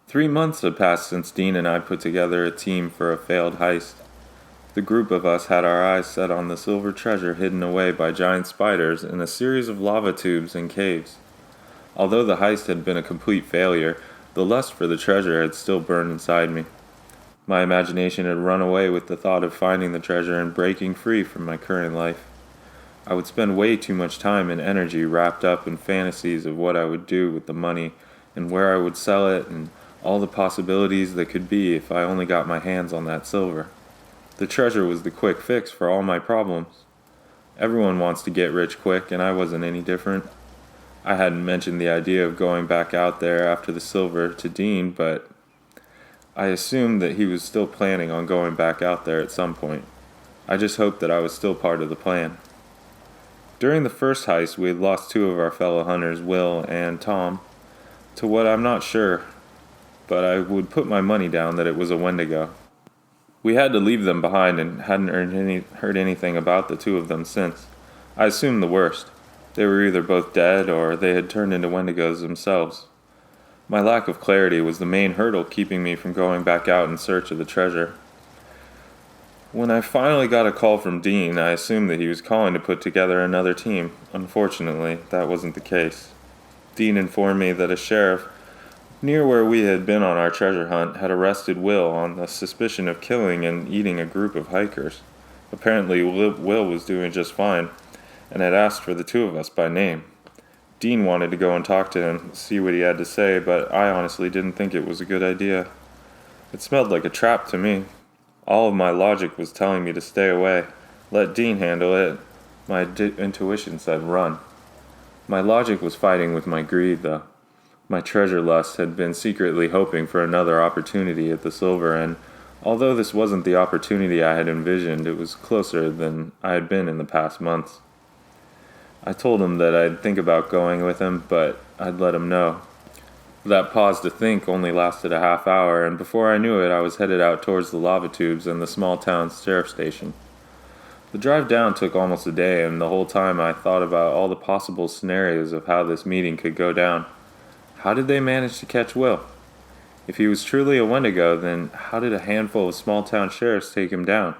3 months had passed since Dean and I put together a team for a failed heist. The group of us had our eyes set on the silver treasure hidden away by giant spiders in a series of lava tubes and caves. Although the heist had been a complete failure, the lust for the treasure had still burned inside me. My imagination had run away with the thought of finding the treasure and breaking free from my current life. I would spend way too much time and energy wrapped up in fantasies of what I would do with the money and where I would sell it and all the possibilities that could be if I only got my hands on that silver. The treasure was the quick fix for all my problems. Everyone wants to get rich quick, and I wasn't any different. I hadn't mentioned the idea of going back out there after the silver to Dean, but I assumed that he was still planning on going back out there at some point. I just hoped that I was still part of the plan. During the first heist, we had lost two of our fellow hunters, Will and Tom, to what I'm not sure, but I would put my money down that it was a Wendigo. We had to leave them behind and hadn't heard anything about the two of them since. I assumed the worst. They were either both dead or they had turned into Wendigos themselves. My lack of clarity was the main hurdle keeping me from going back out in search of the treasure. When I finally got a call from Dean, I assumed that he was calling to put together another team. Unfortunately, that wasn't the case. Dean informed me that a sheriff near where we had been on our treasure hunt had arrested Will on the suspicion of killing and eating a group of hikers. Apparently, Will was doing just fine and had asked for the two of us by name. Dean wanted to go and talk to him, see what he had to say, but I honestly didn't think it was a good idea. It smelled like a trap to me. All of my logic was telling me to stay away. Let Dean handle it. My intuition said run. My logic was fighting with my greed, though. My treasure lust had been secretly hoping for another opportunity at the silver, and although this wasn't the opportunity I had envisioned, it was closer than I had been in the past months. I told him that I'd think about going with him, but I'd let him know. That pause to think only lasted a half hour, and before I knew it, I was headed out towards the lava tubes and the small town sheriff station. The drive down took almost a day, and the whole time I thought about all the possible scenarios of how this meeting could go down. How did they manage to catch Will? If he was truly a Wendigo, then how did a handful of small town sheriffs take him down?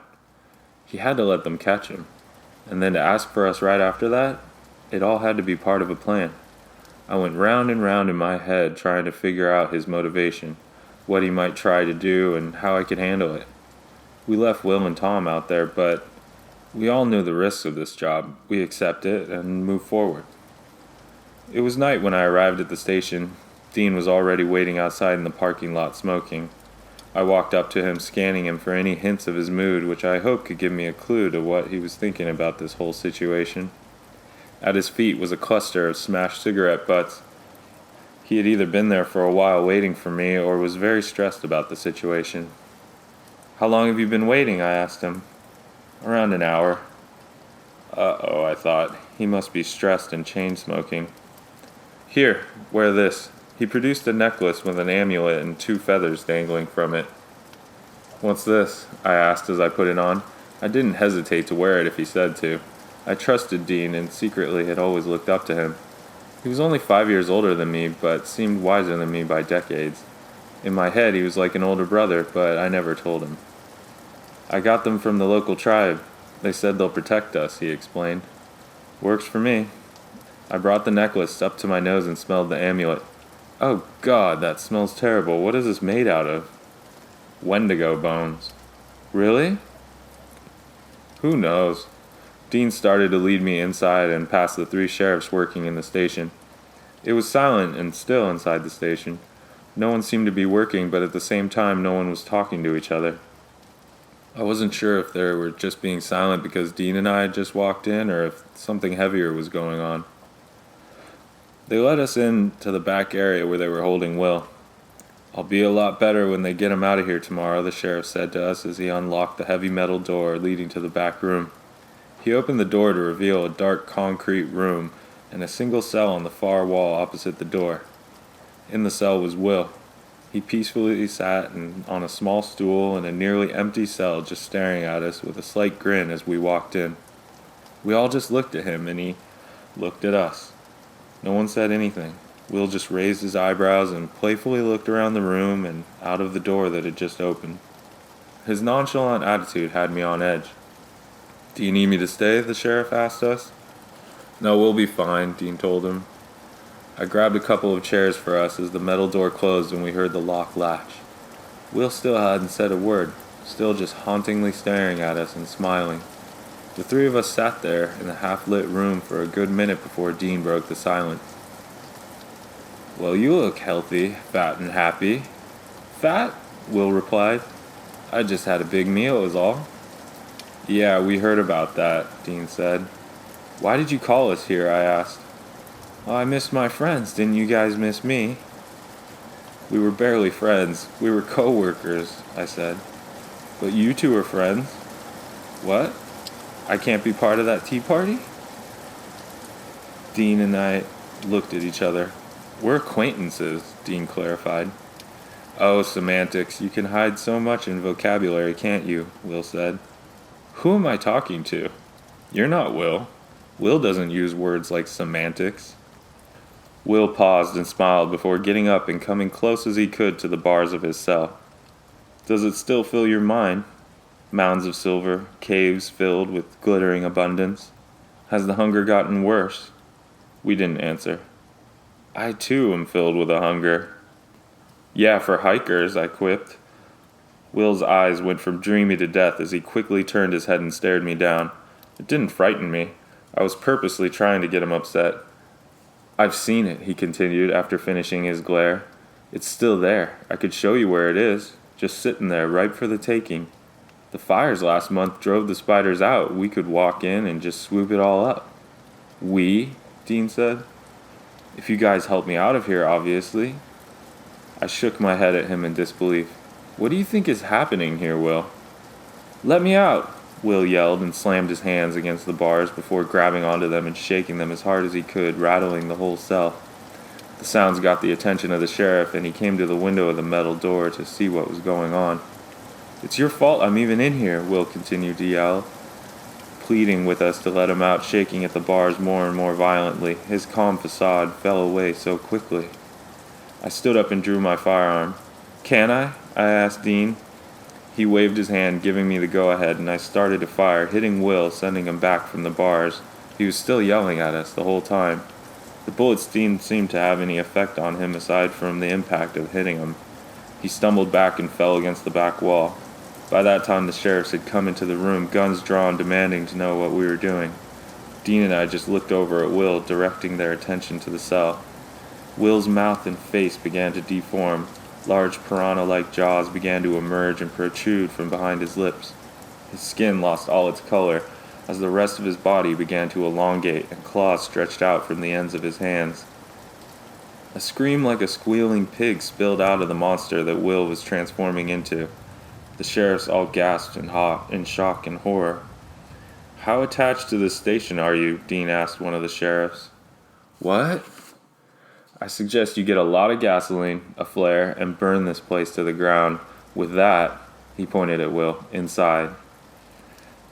He had to let them catch him. And then to ask for us right after that? It all had to be part of a plan. I went round and round in my head trying to figure out his motivation, what he might try to do, and how I could handle it. We left Will and Tom out there, but we all knew the risks of this job. We accepted it and moved forward. It was night when I arrived at the station. Dean was already waiting outside in the parking lot smoking. I walked up to him, scanning him for any hints of his mood, which I hoped could give me a clue to what he was thinking about this whole situation. At his feet was a cluster of smashed cigarette butts. He had either been there for a while waiting for me or was very stressed about the situation. "How long have you been waiting?" I asked him. "Around an hour." Uh-oh, I thought. He must be stressed and chain-smoking. "Here, wear this." He produced a necklace with an amulet and 2 feathers dangling from it. "What's this?" I asked as I put it on. I didn't hesitate to wear it if he said to. I trusted Dean and secretly had always looked up to him. He was only 5 years older than me, but seemed wiser than me by decades. In my head, he was like an older brother, but I never told him. "I got them from the local tribe. They said they'll protect us," he explained. "Works for me." I brought the necklace up to my nose and smelled the amulet. "Oh God, that smells terrible. What is this made out of?" "Wendigo bones." "Really?" "Who knows?" Dean started to lead me inside and past the 3 sheriffs working in the station. It was silent and still inside the station. No one seemed to be working, but at the same time no one was talking to each other. I wasn't sure if they were just being silent because Dean and I had just walked in or if something heavier was going on. They led us into the back area where they were holding Will. "I'll be a lot better when they get him out of here tomorrow," the sheriff said to us as he unlocked the heavy metal door leading to the back room. He opened the door to reveal a dark concrete room and a single cell on the far wall opposite the door. In the cell was Will. He peacefully sat on a small stool in a nearly empty cell, just staring at us with a slight grin as we walked in. We all just looked at him, and he looked at us. No one said anything. Will just raised his eyebrows and playfully looked around the room and out of the door that had just opened. His nonchalant attitude had me on edge. "Do you need me to stay?" the sheriff asked us. "No, we'll be fine," Dean told him. I grabbed a couple of chairs for us as the metal door closed and we heard the lock latch. Will still hadn't said a word, still just hauntingly staring at us and smiling. The three of us sat there in the half-lit room for a good minute before Dean broke the silence. "Well, you look healthy, fat and happy." "Fat?" Will replied. "I just had a big meal is all." "Yeah, we heard about that," Dean said. "Why did you call us here?" I asked. "Well, I missed my friends. Didn't you guys miss me?" "We were barely friends. We were co-workers," I said. "But you two are friends." "What? I can't be part of that tea party?" Dean and I looked at each other. "We're acquaintances," Dean clarified. "Oh, semantics. You can hide so much in vocabulary, can't you?" Will said. "Who am I talking to?" "You're not Will. Will doesn't use words like semantics." Will paused and smiled before getting up and coming close as he could to the bars of his cell. "Does it still fill your mind? Mounds of silver, caves filled with glittering abundance. Has the hunger gotten worse?" We didn't answer. "I too am filled with a hunger." "Yeah, for hikers," I quipped. Will's eyes went from dreamy to death as he quickly turned his head and stared me down. It didn't frighten me. I was purposely trying to get him upset. "I've seen it," he continued after finishing his glare. "It's still there. I could show you where it is. Just sitting there, ripe for the taking. The fires last month drove the spiders out. We could walk in and just swoop it all up." "We?" Dean said. "If you guys help me out of here, obviously." I shook my head at him in disbelief. "What do you think is happening here, Will?" "Let me out!" Will yelled and slammed his hands against the bars before grabbing onto them and shaking them as hard as he could, rattling the whole cell. The sounds got the attention of the sheriff, and he came to the window of the metal door to see what was going on. "It's your fault I'm even in here," Will continued to yell, pleading with us to let him out, shaking at the bars more and more violently. His calm facade fell away so quickly. I stood up and drew my firearm. "Can I?" I asked Dean. He waved his hand, giving me the go-ahead, and I started to fire, hitting Will, sending him back from the bars. He was still yelling at us the whole time. The bullets didn't seem to have any effect on him aside from the impact of hitting him. He stumbled back and fell against the back wall. By that time the sheriffs had come into the room, guns drawn, demanding to know what we were doing. Dean and I just looked over at Will, directing their attention to the cell. Will's mouth and face began to deform. Large piranha-like jaws began to emerge and protrude from behind his lips. His skin lost all its color as the rest of his body began to elongate and claws stretched out from the ends of his hands. A scream like a squealing pig spilled out of the monster that Will was transforming into. The sheriffs all gasped in shock and horror. "How attached to this station are you?" Dean asked one of the sheriffs. "What?" "I suggest you get a lot of gasoline, a flare, and burn this place to the ground. With that," he pointed at Will, "inside."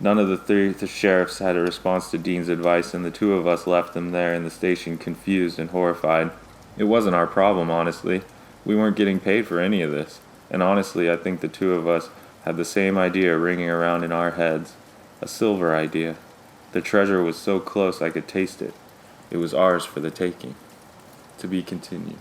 None of the sheriffs had a response to Dean's advice, and the two of us left them there in the station, confused and horrified. It wasn't our problem, honestly. We weren't getting paid for any of this. And honestly, I think the two of us had the same idea ringing around in our heads. A silver idea. The treasure was so close I could taste it. It was ours for the taking. To be continued.